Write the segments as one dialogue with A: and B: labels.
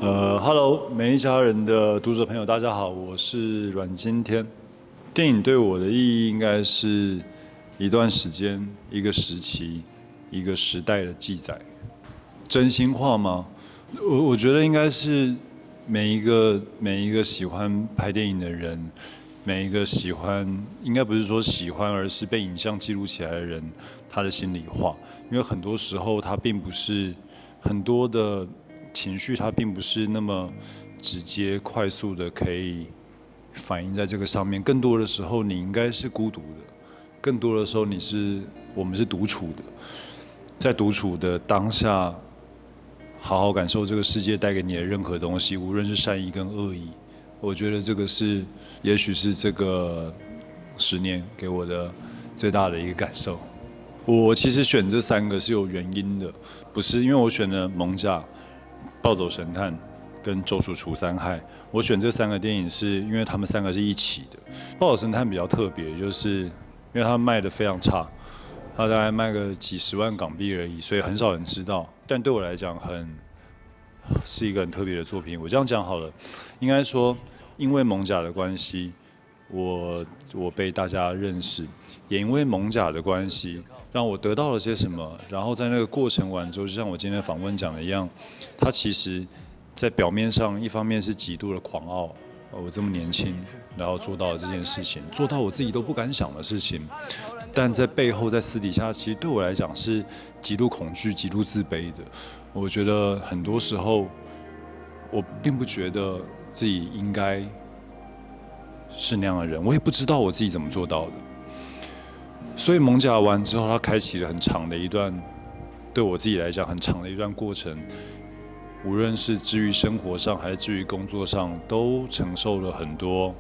A: Hello，每一家人的读者朋友，大家好，我是阮经天。电影对我的意义应该是一段时间、一个时期、一个时代的记载。真心话吗？我觉得应该是每一个喜欢拍电影的人，每一个喜欢，应该不是说喜欢，而是被影像记录起来的人，他的心里话。因为很多时候，他并不是很多的情绪，它并不是那么直接、快速的可以反映在这个上面。更多的时候，你应该是孤独的；更多的时候，我们是独处的，在独处的当下。好好感受这个世界带给你的任何东西，无论是善意跟恶意。我觉得这个是，也许是这个10年给我的最大的一个感受。我其实选这3个是有原因的，不是因为我选了《艋舺》《暴走神探》跟《周处除三害》。我选这3个电影是因为他们3个是一起的。《暴走神探》比较特别，就是因为它卖的非常差，它大概卖个几十万港币而已，所以很少人知道。但对我来讲，是一个很特别的作品。我这样讲好了，应该说，因为艋舺的关系，我被大家认识，也因为艋舺的关系，让我得到了些什么。然后在那个过程完之后，就像我今天访问讲的一样，他其实，在表面上，一方面是极度的狂傲。我这么年轻，然后做到了这件事情，做到我自己都不敢想的事情，但在背后，在私底下，其实对我来讲是极度恐惧、极度自卑的。我觉得很多时候，我并不觉得自己应该是那样的人，我也不知道我自己怎么做到的。所以艋舺完之后，它开启了很长的一段，对我自己来讲很长的一段过程。无论是至于生活上还是至于工作上，都承受了很多，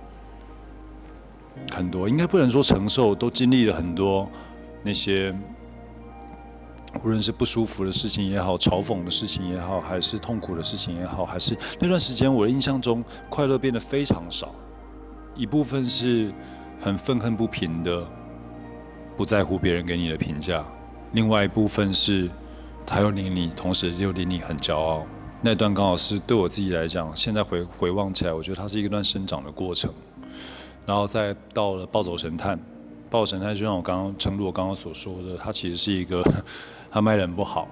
A: 应该不能说承受，都经历了很多那些，无论是不舒服的事情也好，嘲讽的事情也好，还是痛苦的事情也好，还是那段时间我的印象中，快乐变得非常少。一部分是很愤恨不平的，不在乎别人给你的评价；另外一部分是，他又令你，同时又令你很骄傲。那段刚好是对我自己来讲，现在回望起来，我觉得它是一段生长的过程。然后再到了《暴走神探》，《暴走神探》就像诚如我刚刚所说的，它其实是一个它卖得很不好，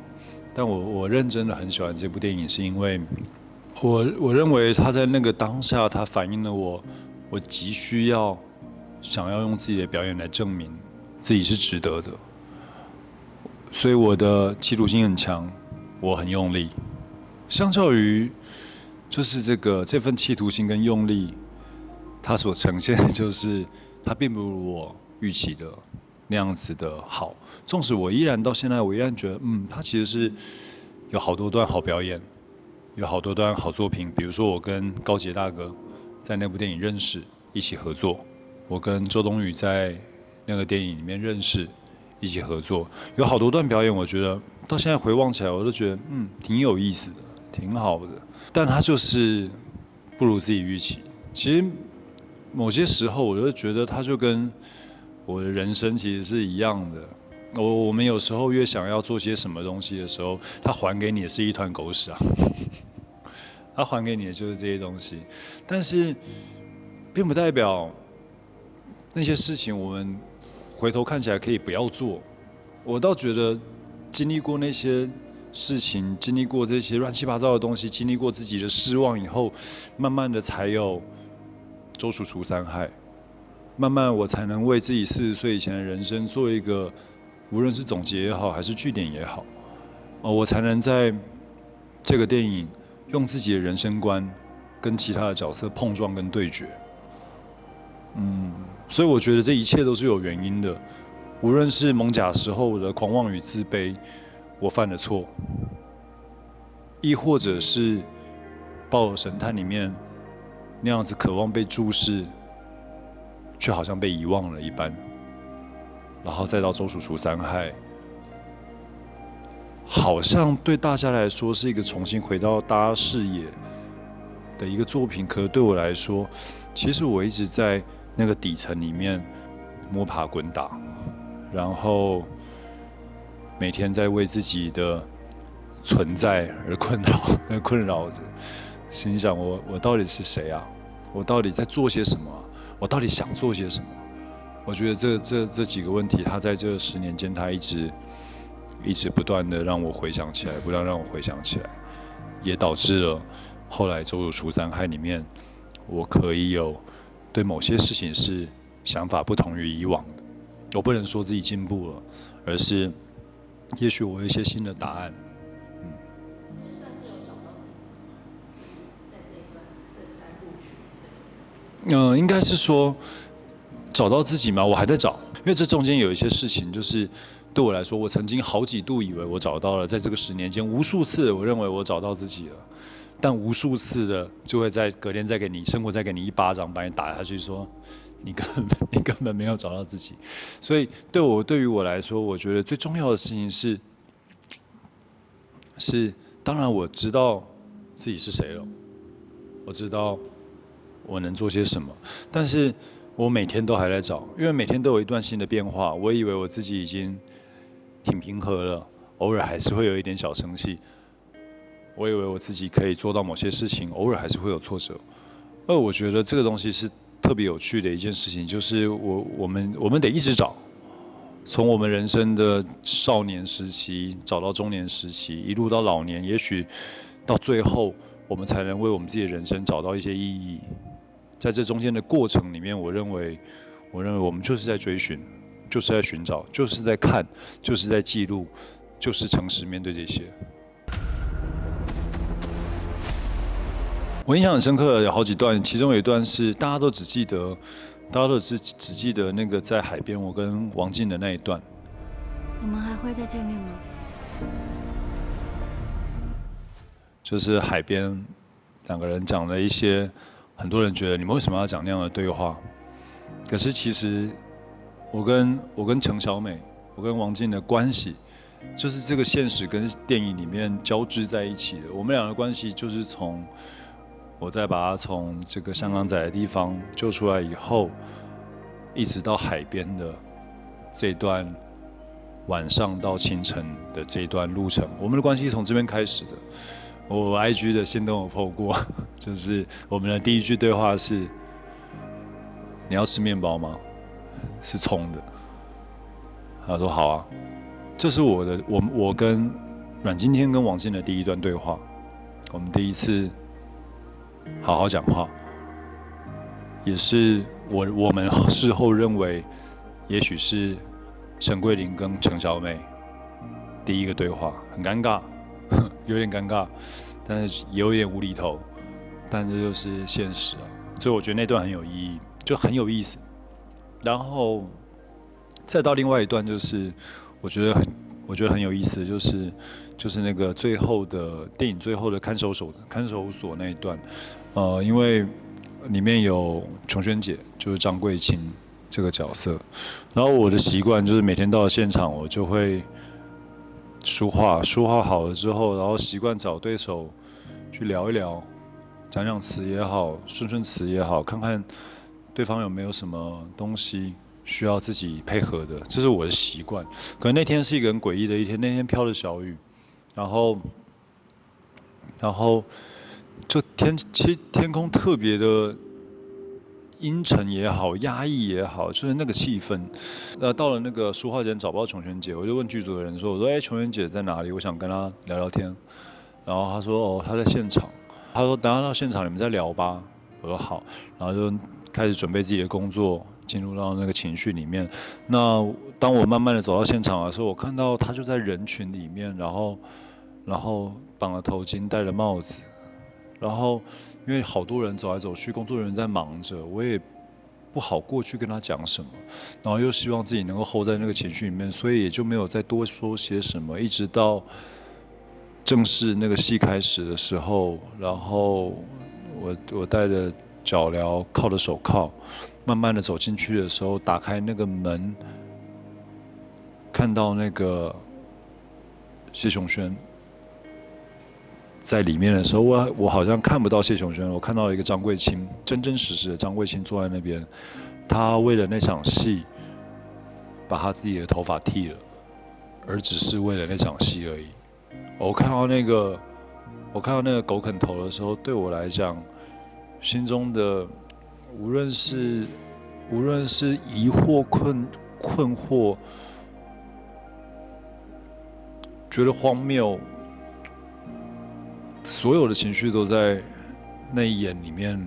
A: 但我认真的很喜欢这部电影，是因为我认为它在那个当下，它反映了我急需要想要用自己的表演来证明自己是值得的，所以我的企图心很强，我很用力。相较于就是这份企图心跟用力，它所呈现的就是它并不如我预期的那样子的好。纵使我依然到现在，我依然觉得，它其实是有好多段好表演，有好多段好作品。比如说我跟高捷大哥在那部电影认识，一起合作；我跟周冬雨在那个电影里面认识，一起合作。有好多段表演，我觉得到现在回望起来，我都觉得挺有意思的。挺好的，但他就是不如自己预期。其实某些时候，我就觉得他就跟我的人生其实是一样的。我们有时候越想要做些什么东西的时候，他还给你的是一团狗屎啊！他还给你的就是这些东西，但是并不代表那些事情我们回头看起来可以不要做。我倒觉得经历过那些事情，经历过这些乱七八糟的东西，经历过自己的失望以后，慢慢的才有周处除三害，慢慢我才能为自己40岁以前的人生做一个，无论是总结也好，还是句点也好，我才能在这个电影用自己的人生观跟其他的角色碰撞跟对决。所以我觉得这一切都是有原因的，无论是艋舺时候的狂妄与自卑，我犯的错，亦或者是《暴走神探》里面那样子渴望被注视，却好像被遗忘了一般，然后再到周处除三害，好像对大家来说是一个重新回到大家视野的一个作品，可是对我来说，其实我一直在那个底层里面摸爬滚打，然后每天在为自己的存在而困扰着。心想我到底是谁啊？我到底在做些什么啊？我到底想做些什么？我觉得这几个问题，他在这10年间，他一直不断的让我回想起来，不断让我回想起来，也导致了后来走入除三害里面，我可以有对某些事情是想法不同于以往的。我不能说自己进步了，而是也许我有一些新的答案。应该是说找到自己吗？我还在找，因为这中间有一些事情，就是对我来说，我曾经好几度以为我找到了，在这个10年间，无数次我认为我找到自己了，但无数次的就会在隔天再给你生活再给你一巴掌，把你打下去，说你根本没有找到自己。所以对于我来说，我觉得最重要的事情是，当然我知道自己是谁了，我知道我能做些什么，但是我每天都还在找，因为每天都有一段新的变化。我以为我自己已经挺平和了，偶尔还是会有一点小生气。我以为我自己可以做到某些事情，偶尔还是会有挫折。我觉得这个东西是特别有趣的一件事情，就是我们得一直找，从我们人生的少年时期找到中年时期，一路到老年，也许到最后，我们才能为我们自己的人生找到一些意义。在这中间的过程里面，我认为我们就是在追寻，就是在寻找，就是在看，就是在记录，就是诚实面对这些。我印象很深刻，有好几段，其中有一段是大家都只记得那个在海边我跟王静的那一段。
B: 你们还会再见面吗？
A: 就是海边2个人讲了一些，很多人觉得你们为什么要讲那样的对话？可是其实我跟程小美，我跟王静的关系，就是这个现实跟电影里面交织在一起的。我们俩的关系就是我再把他从这个香港仔的地方救出来以后，一直到海边的这段晚上到清晨的这一段路程，我们的关系从这边开始的。我 IG 的限动有 po 过，就是我们的第一句对话是：你要吃面包吗？是葱的。他说好啊。这是我跟阮经天跟王静的第一段对话，我们第一次好好讲话，也是我们事后认为，也许是沈桂林跟程小美第一个对话，很尴尬，有点尴尬，但是也有点无厘头，但这就是现实啊。所以我觉得那段很有意义，就很有意思。然后再到另外一段，就是我觉得很有意思的就是那个最后的电影最后的看守所那一段，因为里面有琼轩姐，就是张桂清这个角色，然后我的习惯就是每天到了现场，我就会书画好了之后，然后习惯找对手去聊一聊，讲词也好，顺词也好，看看对方有没有什么东西需要自己配合的，这是我的习惯。可能那天是一个很诡异的一天，那天飘着小雨，然后就其实天空特别的阴沉也好，压抑也好，就是那个气氛。到了那个书画间找不到琼轩姐，我就问剧组的人说：“我说，琼轩姐在哪里？我想跟她聊聊天。”然后他说：“哦，她在现场。”他说：“等她到现场你们再聊吧。”我说：“好。”然后就开始准备自己的工作，进入到那个情绪里面。那当我慢慢的走到现场的时候，我看到她就在人群里面，然后绑了头巾，戴了帽子。然后，因为好多人走来走去，工作人员在忙着，我也不好过去跟他讲什么，然后又希望自己能够 hold 在那个情绪里面，所以也就没有再多说些什么。一直到正式那个戏开始的时候，然后我戴着脚镣，靠着手铐，慢慢的走进去的时候，打开那个门，看到那个谢琼轩。在里面的时候，我好像看不到谢琼轩，我看到了一个张桂清，真真实实的张桂清坐在那边。他为了那场戏，把他自己的头发剃了，而只是为了那场戏而已。我看到我看到那个狗啃头的时候，对我来讲，心中的无论是疑惑、困惑，觉得荒谬，所有的情绪都在那一眼里面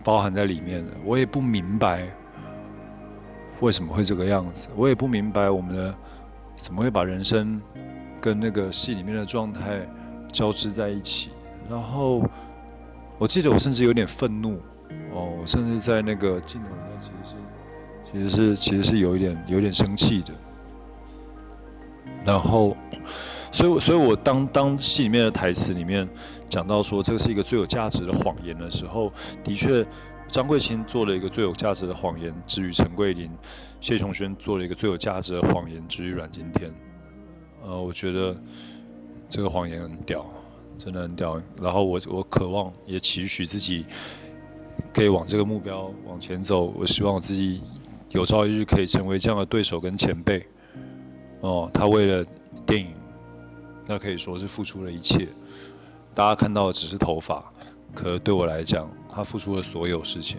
A: 包含在里面了。我也不明白为什么会这个样子，我也不明白我们的怎么会把人生跟那个戏里面的状态交织在一起。然后我记得我甚至有点愤怒哦，我甚至在那个镜头里面其实是有一点生气的。然后，所以我当戏里面的台词里面讲到说这个是一个最有价值的谎言的时候，的确，张贵卿做了一个最有价值的谎言，之于陈桂林；谢琼轩做了一个最有价值的谎言，之于阮经天。我觉得这个谎言很屌，真的很屌。然后我渴望也期许自己可以往这个目标往前走。我希望我自己有朝一日可以成为这样的对手跟前辈。他为了电影，那可以说是付出了一切。大家看到的只是头发，可对我来讲，他付出了所有事情。